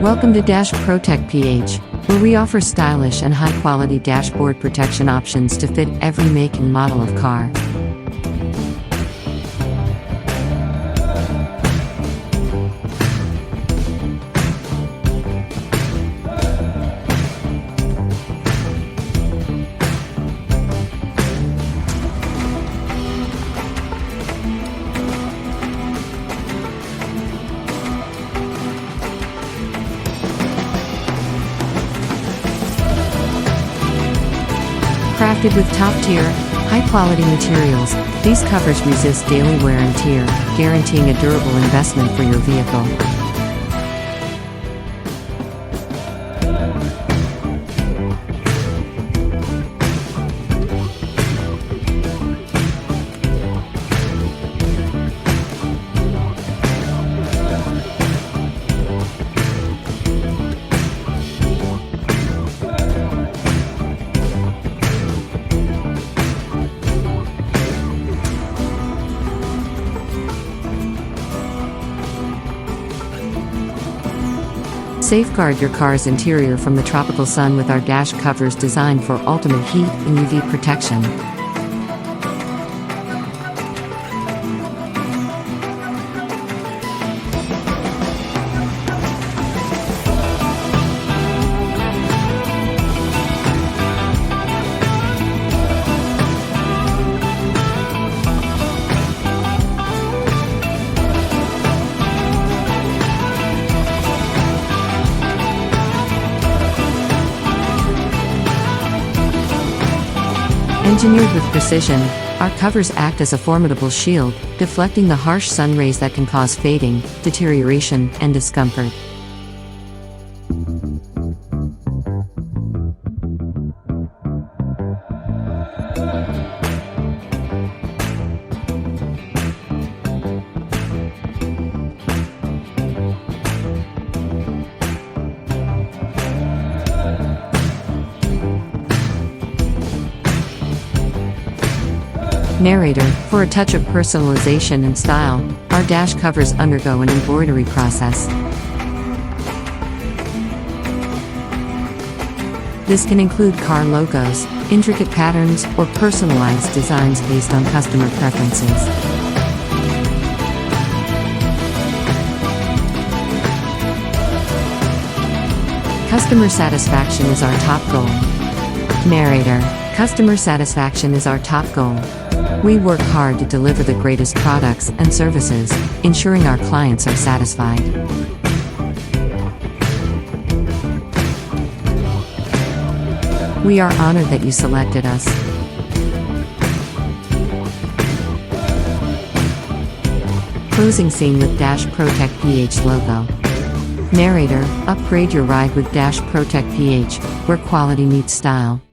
Welcome to DashProtec PH, where we offer stylish and high-quality dashboard protection options to fit every make and model of car. Crafted with top-tier, high-quality materials, these covers resist daily wear and tear, guaranteeing a durable investment for your vehicle. Safeguard your car's interior from the tropical sun with our dash covers designed for ultimate heat and UV protection. Engineered with precision, our covers act as a formidable shield, deflecting the harsh sun rays that can cause fading, deterioration, and discomfort. Narrator, for a touch of personalization and style, our dash covers undergo an embroidery process. This can include car logos, intricate patterns, or personalized designs based on customer preferences. Customer satisfaction is our top goal. Narrator, customer satisfaction is our top goal. We work hard to deliver the greatest products and services, ensuring our clients are satisfied. We are honored that you selected us. Closing scene with DashProtec PH logo. Narrator, upgrade your ride with DashProtec PH, where quality meets style.